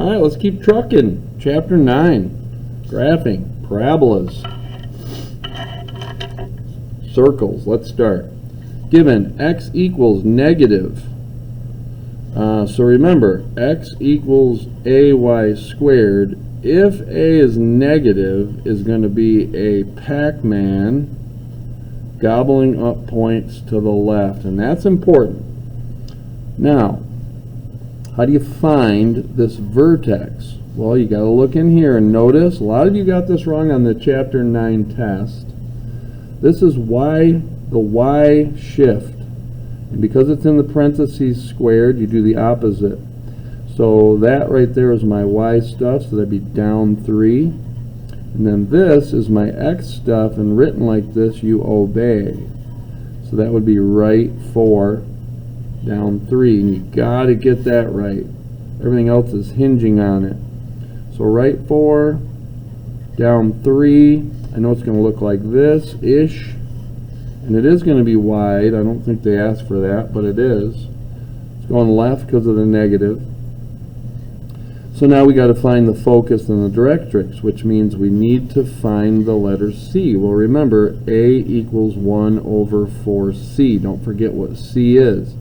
All right, let's keep trucking. Chapter 9, graphing, parabolas, circles. Let's start. Given x equals negative, so remember, x equals ay squared. If a is negative, is going to be a Pac-Man gobbling up points to the left, and that's important. Now, how do you find this vertex? Well, you got to look in here and notice, a lot of you got this wrong on the Chapter 9 test. This is the y shift. And because it's in the parentheses squared, you do the opposite. So that right there is my y stuff, so that'd be down 3. And then this is my x stuff, and written like this, you obey. So that would be right 4, down 3. And you got to get that right. Everything else is hinging on it. So right 4, down 3. I know it's going to look like this-ish. And it is going to be wide. I don't think they asked for that, but it is. It's going left because of the negative. So now we got to find the focus and the directrix, which means we need to find the letter C. Well, remember, A equals 1 over 4C. Don't forget what C is.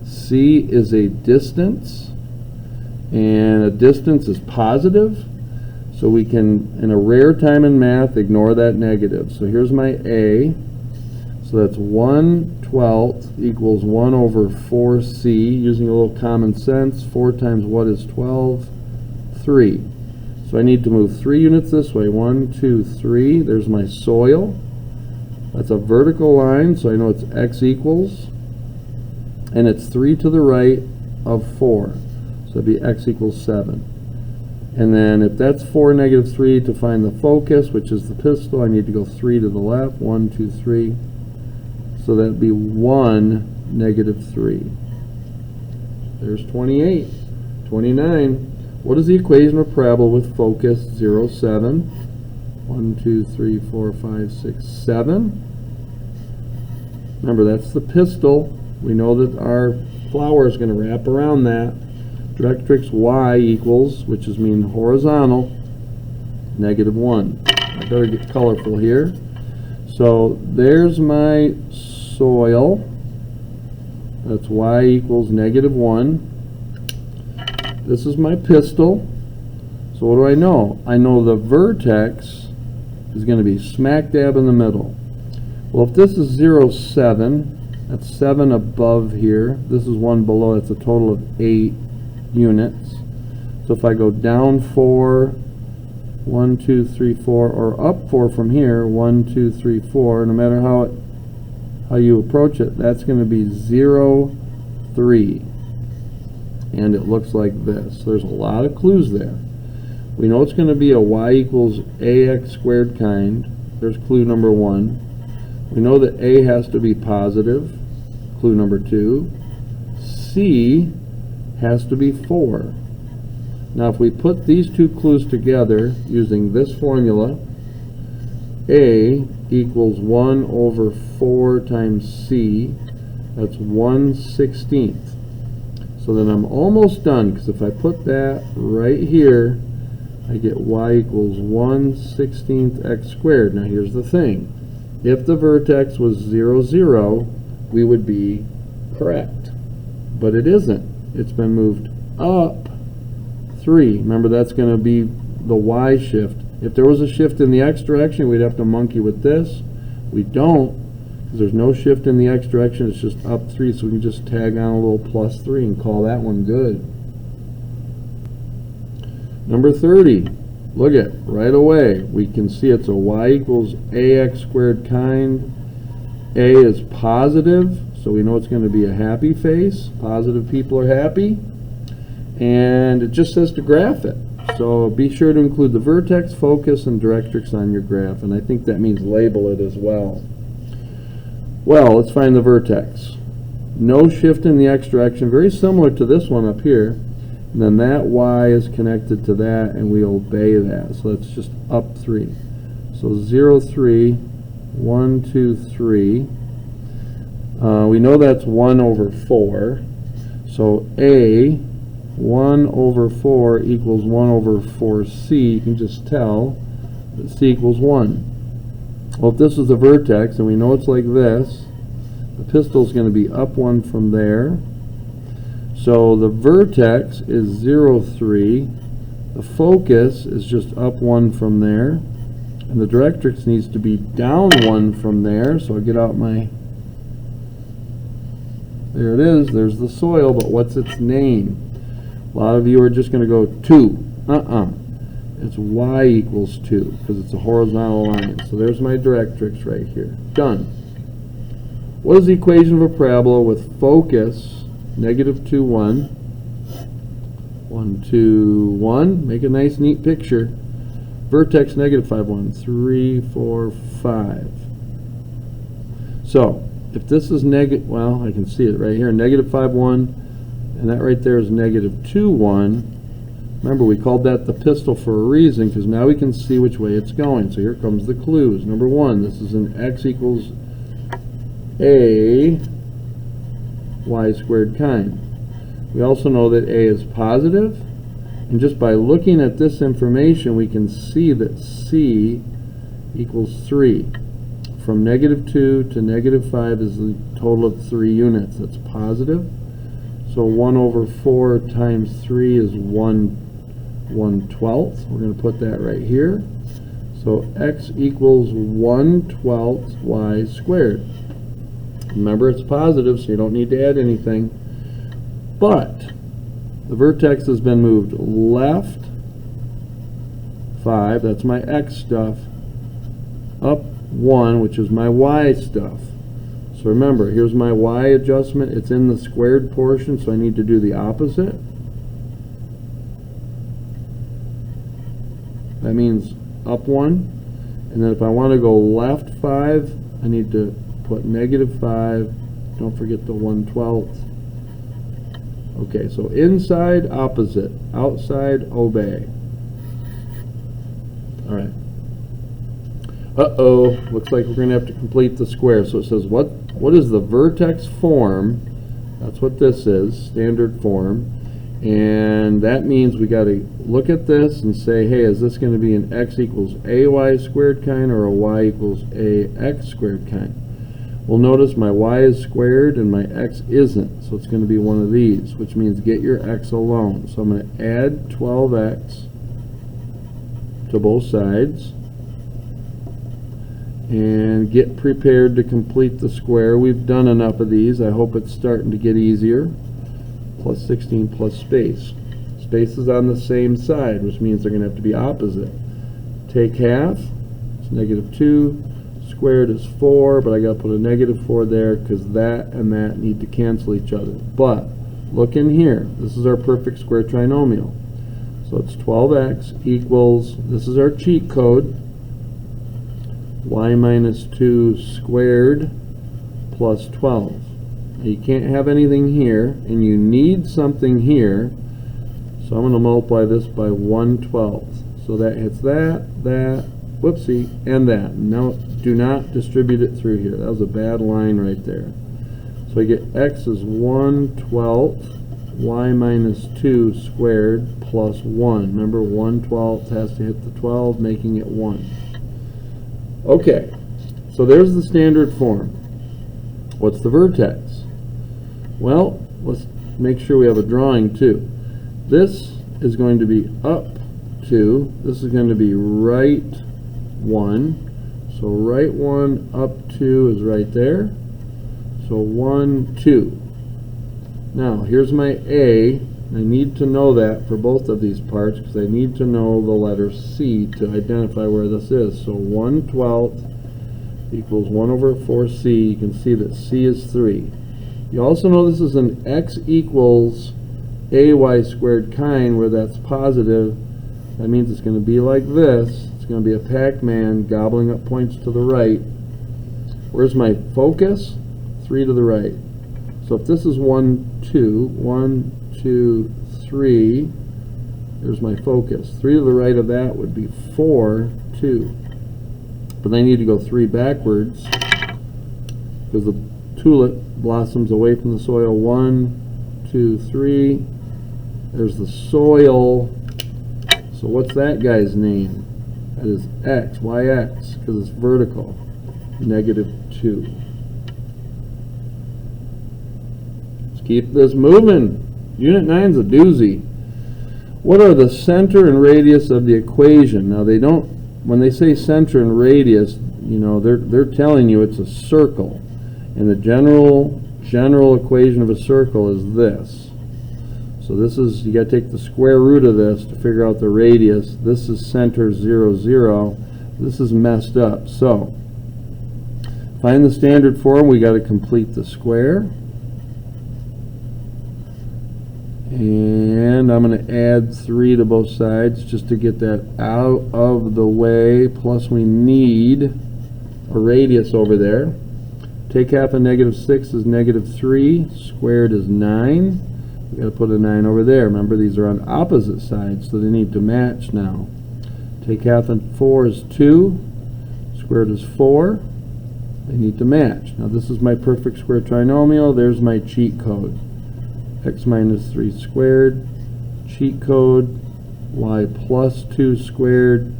C is a distance, and a distance is positive. So we can, in a rare time in math, ignore that negative. So here's my A. So that's 1/12 equals 1 over 4C. Using a little common sense, 4 times what is 12? 3. So I need to move 3 units this way. 1, 2, 3. There's my soil. That's a vertical line, so I know it's x equals. And it's 3 to the right of 4. So it'd be x equals 7. And then if that's 4, negative 3, to find the focus, which is the pistol, I need to go 3 to the left. 1, 2, 3. So that'd be 1, negative 3. There's 28. 29. What is the equation of parabola with focus 0, 7? 1, 2, 3, 4, 5, 6, 7. Remember, that's the pistol. We know that our flower is going to wrap around that. Directrix y equals, which is mean horizontal, negative 1. I better get colorful here. So there's my soil. That's y equals negative 1. This is my pistol. So what do I know? I know the vertex is going to be smack dab in the middle. Well, if this is 0, 7, that's 7 above here. This is 1 below. That's a total of 8 units. So if I go down 4, 1, 2, 3, 4, or up 4 from here, 1, 2, 3, 4, no matter how you approach it, that's going to be 0, 3. And it looks like this. So there's a lot of clues there. We know it's going to be a y equals ax squared kind. There's clue number 1. We know that a has to be positive. Clue number 2. C has to be 4. Now if we put these two clues together using this formula, a equals 1 over 4 times c. That's 1/16. So then I'm almost done, because if I put that right here, I get y equals 1/16 x squared. Now here's the thing. If the vertex was 0, 0, we would be correct. But it isn't. It's been moved up 3. Remember, that's going to be the y shift. If there was a shift in the x direction, we'd have to monkey with this. We don't. Because there's no shift in the x direction, it's just up 3, so we can just tag on a little plus 3 and call that one good. Number 30, look at right away. We can see it's a y equals ax squared kind. A is positive, so we know it's going to be a happy face. Positive people are happy. And it just says to graph it. So be sure to include the vertex, focus, and directrix on your graph. And I think that means label it as well. Well, let's find the vertex. No shift in the x direction, very similar to this one up here. And then that y is connected to that, and we obey that. So it's just up 3. So 0, 3, 1, 2, 3. We know that's 1 over 4. So A 1 over 4 equals 1 over 4c. You can just tell that c equals 1. Well, if this is the vertex, and we know it's like this, the pistil is going to be up 1 from there. So the vertex is 0, 3. The focus is just up 1 from there. And the directrix needs to be down 1 from there. So I'll get out my... There it is. There's the soil, but what's its name? A lot of you are just going to go 2. It's y equals 2 because it's a horizontal line. So there's my directrix right here. Done. What is the equation of a parabola with focus -2, 1? 1, 2, 1. Make a nice, neat picture. Vertex -5, 1, 3, 4, 5. So if this is negative, well, I can see it right here, -5, 1, and that right there is -2, 1. Remember, we called that the pistil for a reason, because now we can see which way it's going. So here comes the clues. Number 1, this is an x equals a y squared kind. We also know that a is positive, and just by looking at this information, we can see that c equals 3. From -2 to -5 is the total of 3 units. That's positive. So 1 over 4 times 3 is 1/12. We're going to put that right here. So x equals 1/12 y squared. Remember, it's positive, so you don't need to add anything. But the vertex has been moved left 5, that's my x stuff, up 1, which is my y stuff. So remember, here's my y adjustment. It's in the squared portion, so I need to do the opposite. That means up 1. And then if I want to go left 5, I need to put -5. Don't forget the 1/12. Okay, so inside, opposite. Outside, obey. All right. Uh-oh, looks like we're going to have to complete the square. So it says, what is the vertex form? That's what this is, standard form. And that means we got to look at this and say, hey, is this going to be an x equals ay squared kind or a y equals ax squared kind? Well, notice my y is squared and my x isn't, so it's going to be one of these, which means get your x alone. So I'm going to add 12x to both sides and get prepared to complete the square. We've done enough of these. I hope it's starting to get easier. Plus 16 plus space. Space is on the same side, which means they're going to have to be opposite. Take half. It's -2. Squared is 4, but I got to put a -4 there because that and that need to cancel each other. But look in here. This is our perfect square trinomial. So it's 12x equals, this is our cheat code, y minus 2 squared plus 12. Now you can't have anything here, and you need something here, so I'm going to multiply this by 1/12. So that hits that, whoopsie, and that. Now do not distribute it through here. That was a bad line right there. So I get x is 1/12 y minus 2 squared plus 1. Remember, 1/12 has to hit the 12, making it 1. Okay, so there's the standard form. What's the vertex? Well, let's make sure we have a drawing too. This is going to be up 2. This is going to be right 1. So right 1 up 2 is right there. So 1, 2. Now here's my A. I need to know that for both of these parts because I need to know the letter C to identify where this is. So 1/12 equals 1 over 4C. You can see that C is 3. You also know this is an x equals ay squared kind where that's positive. That means it's going to be like this. It's going to be a Pac-Man gobbling up points to the right. Where's my focus? 3 to the right. So if this is 1, 2, 1, 2, 3, there's my focus. 3 to the right of that would be 4, 2. But I need to go 3 backwards because the tulip blossoms away from the soil. 1, 2, 3. There's the soil. So what's that guy's name? That is x, yx, because it's vertical. -2. Let's keep this moving. Unit 9's a doozy. What are the center and radius of the equation? Now they don't, when they say center and radius, you know, they're telling you it's a circle. And the general equation of a circle is this. So this is, you got to take the square root of this to figure out the radius. This is center 0, 0. This is messed up. So find the standard form. We got to complete the square. And I'm going to add 3 to both sides just to get that out of the way. Plus we need a radius over there. Take half of -6 is -3. Squared is 9. We got to put a 9 over there. Remember, these are on opposite sides, so they need to match now. Take half of 4 is 2. Squared is 4. They need to match. Now this is my perfect square trinomial. There's my cheat code. X minus 3 squared. Cheat code. Y plus 2 squared.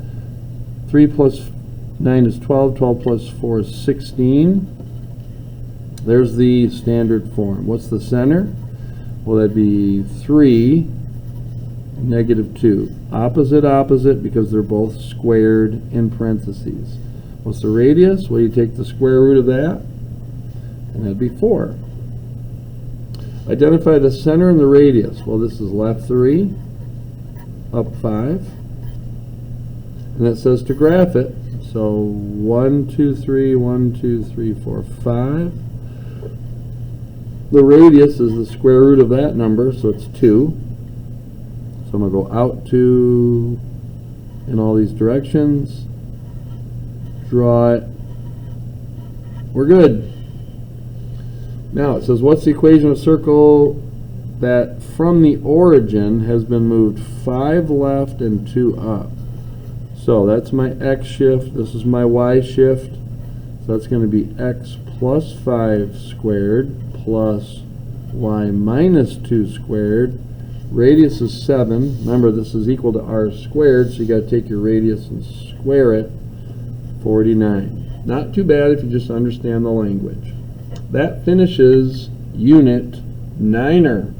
3 plus 9 is 12. 12 plus 4 is 16. There's the standard form. What's the center? Well, that'd be 3, -2. Opposite, opposite, because they're both squared in parentheses. What's the radius? Well, you take the square root of that, and that'd be 4. Identify the center and the radius. Well, this is left 3, up 5. And it says to graph it. So 1, 2, 3, 1, 2, 3, 4, 5. The radius is the square root of that number, so it's 2. So I'm going to go out 2 in all these directions. Draw it. We're good. Now it says, what's the equation of a circle that from the origin has been moved 5 left and 2 up? So that's my x shift. This is my y shift. So that's going to be x plus 5 squared plus y minus 2 squared. Radius is 7. Remember, this is equal to r squared, so you got to take your radius and square it. 49. Not too bad if you just understand the language. That finishes Unit 9er.